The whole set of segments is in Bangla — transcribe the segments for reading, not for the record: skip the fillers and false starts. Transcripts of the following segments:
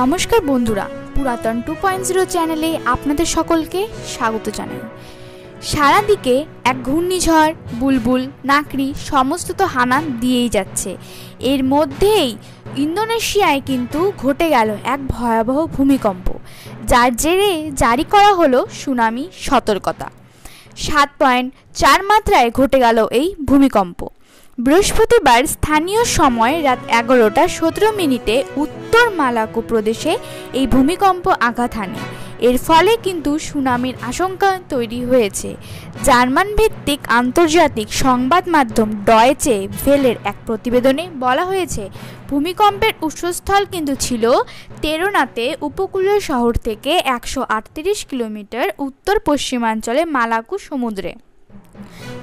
নমস্কার বন্ধুরা, পুরাতন 2.0 চ্যানেলে আপনাদের সকলকে স্বাগত জানাই। সারা দিকে এক ঘূর্ণিঝড়, বুলবুল, নাকড়ি সমস্ত তো হানা দিয়েই যাচ্ছে। এর মধ্যেই ইন্দোনেশিয়ায় কিন্তু ঘটে গেল এক ভয়াবহ ভূমিকম্প, যার জেরে জারি করা হলো সুনামি সতর্কতা। 7.4 মাত্রায় ঘটে গেল এই ভূমিকম্প। বৃহস্পতিবার স্থানীয় সময় রাত 11:17 উত্তর মালাকু প্রদেশে এই ভূমিকম্প আঘাত হানে। এর ফলে কিন্তু সুনামির আশঙ্কা তৈরি হয়েছে। জার্মান ভিত্তিক আন্তর্জাতিক সংবাদ মাধ্যম ডয়েচে ভেলের এক প্রতিবেদনে বলা হয়েছে, ভূমিকম্পের উৎসস্থল কিন্তু ছিল টেরোনাতে উপকূলীয় শহর থেকে 138 কিলোমিটার উত্তর পশ্চিমাঞ্চলে মালাকু সমুদ্রে।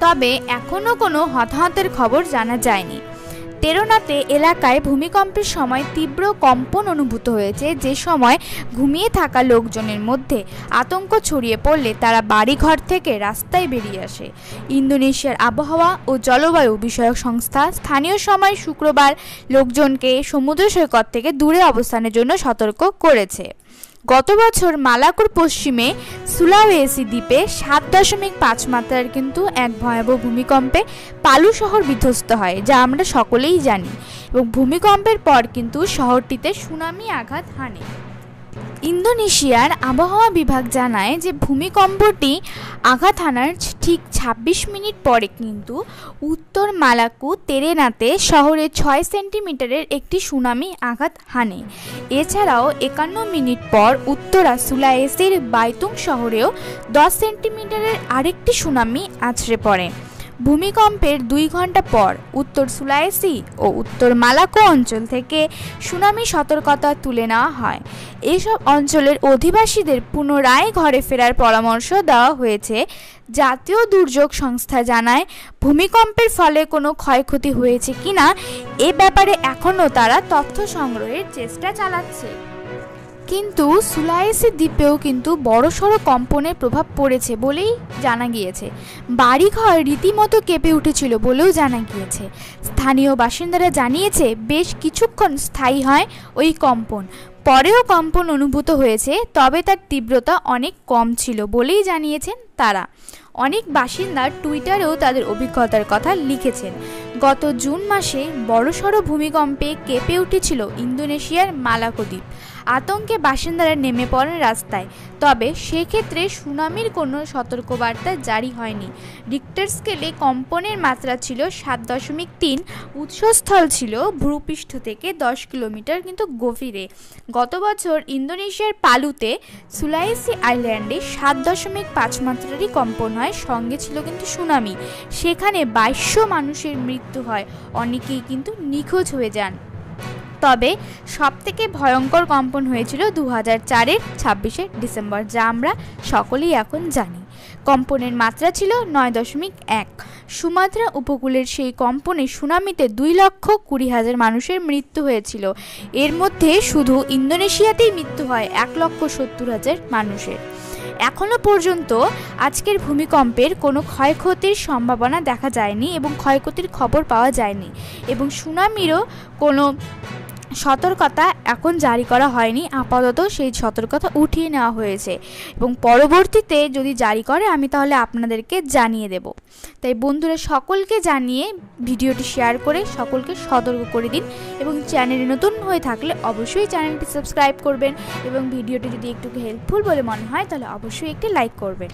তবে এখনও কোনো হতাহতের খবর জানা যায়নি। টেরোনাতে এলাকায় ভূমিকম্পের সময় তীব্র কম্পন অনুভূত হয়েছে, যে সময় ঘুমিয়ে থাকা লোকজনের মধ্যে আতঙ্ক ছড়িয়ে পড়লে তারা বাড়িঘর থেকে রাস্তায় বেরিয়ে আসে। ইন্দোনেশিয়ার আবহাওয়া ও জলবায়ু বিষয়ক সংস্থা স্থানীয় সময় শুক্রবার লোকজনকে সমুদ্র সৈকত থেকে দূরে অবস্থানের জন্য সতর্ক করেছে। গত বছর মালাকুর পশ্চিমে সুলাওয়েসি দ্বীপে 7.5 মাত্রার কিন্তু এক ভয়াবহ ভূমিকম্পে পালু শহর বিধ্বস্ত হয়, যা আমরা সকলেই জানি, এবং ভূমিকম্পের পর কিন্তু শহরটিতে সুনামি আঘাত হানে। ইন্দোনেশিয়ার আবহাওয়া বিভাগ জানায় যে ভূমিকম্পটি আঘাত হানার ঠিক 26 মিনিট পরে কিন্তু উত্তর মালাকু তেরেনাতে শহরে 6 সেন্টিমিটারের একটি সুনামি আঘাত হানে। এছাড়াও 51 মিনিট পর উত্তরা সুলাওয়েসির বাইতুং শহরেও 10 সেন্টিমিটারের আরেকটি সুনামি আছড়ে পড়ে। ভূমিকম্পের 2 ঘন্টা পর উত্তর সুলাওয়েসি ও উত্তর মালাকু অঞ্চল থেকে সুনামি সতর্কতা তুলে নেওয়া হয়। এসব অঞ্চলের অধিবাসীদের পুনরায় ঘরে ফেরার পরামর্শ দেওয়া হয়েছে। জাতীয় দুর্যোগ সংস্থা জানায়, ভূমিকম্পের ফলে কোনো ক্ষয়ক্ষতি হয়েছে কিনা এ ব্যাপারে এখনও তারা তথ্য সংগ্রহের চেষ্টা চালাচ্ছে। কিন্তু সুলাওয়েসি দ্বীপেও কিন্তু বড়সড় কম্পনের প্রভাব পড়েছে বলেই জানা গিয়েছে। বাড়িঘর রীতিমতো কেঁপে উঠেছিল বলেও জানা গিয়েছে। স্থানীয় বাসিন্দারা জানিয়েছে, বেশ কিছুক্ষণ স্থায়ী হয় ওই কম্পন, পরেও কম্পন অনুভূত হয়েছে, তবে তার তীব্রতা অনেক কম ছিল বলেই জানিয়েছেন তারা। অনেক বাসিন্দা টুইটারেও তাদের অভিজ্ঞতার কথা লিখেছেন। গত জুন মাসে বড়সড় ভূমিকম্পে কেঁপে উঠেছিল ইন্দোনেশিয়ার মালাকু দ্বীপ। আতঙ্কে বাসিন্দারা নেমে পড়েন রাস্তায়, তবে সেক্ষেত্রে সুনামির কোনো সতর্কবার্তা জারি হয়নি। রিক্টার স্কেলে কম্পনের মাত্রা ছিল 7.3। উৎসস্থল ছিল ভূপৃষ্ঠ থেকে 10 কিলোমিটার কিন্তু গভীরে। গত বছর ইন্দোনেশিয়ার পালুতে সুলাওয়েসি আইল্যান্ডে 7.5 মাত্রারই কম্পন হয়, সঙ্গে ছিল কিন্তু সুনামি। সেখানে 2200 মানুষের মৃত্যু হয়, অনেকেই কিন্তু নিখোঁজ হয়ে যান। তবে সবথেকে ভয়ঙ্কর কম্পন হয়েছিল 2004-এর 26শে ডিসেম্বর, যা আমরা সকলেই এখন জানি। কম্পনের মাত্রা ছিল 9.1। সুমাত্রা উপকূলের সেই কম্পনে সুনামিতে 2,20,000 মানুষের মৃত্যু হয়েছিল। এর মধ্যে শুধু ইন্দোনেশিয়াতেই মৃত্যু হয় 1,70,000 মানুষের। এখনও পর্যন্ত আজকের ভূমিকম্পের কোনো ক্ষয়ক্ষতির সম্ভাবনা দেখা যায়নি এবং ক্ষয়ক্ষতির খবর পাওয়া যায়নি, এবং সুনামিরও কোনো সতর্কতা এখন জারি করা হয়নি। আপাতত সেই সতর্কতা উঠিয়ে নেওয়া হয়েছে, এবং পরবর্তীতে যদি জারি করে আমি তাহলে আপনাদেরকে জানিয়ে দেব। তাই বন্ধুরা, সকলকে জানিয়ে ভিডিওটি শেয়ার করে সকলকে সতর্ক করে দিন, এবং চ্যানেলে নতুন হয়ে থাকলে অবশ্যই চ্যানেলটি সাবস্ক্রাইব করবেন, এবং ভিডিওটি যদি একটু হেল্পফুল বলে মনে হয় তাহলে অবশ্যই একটি লাইক করবেন।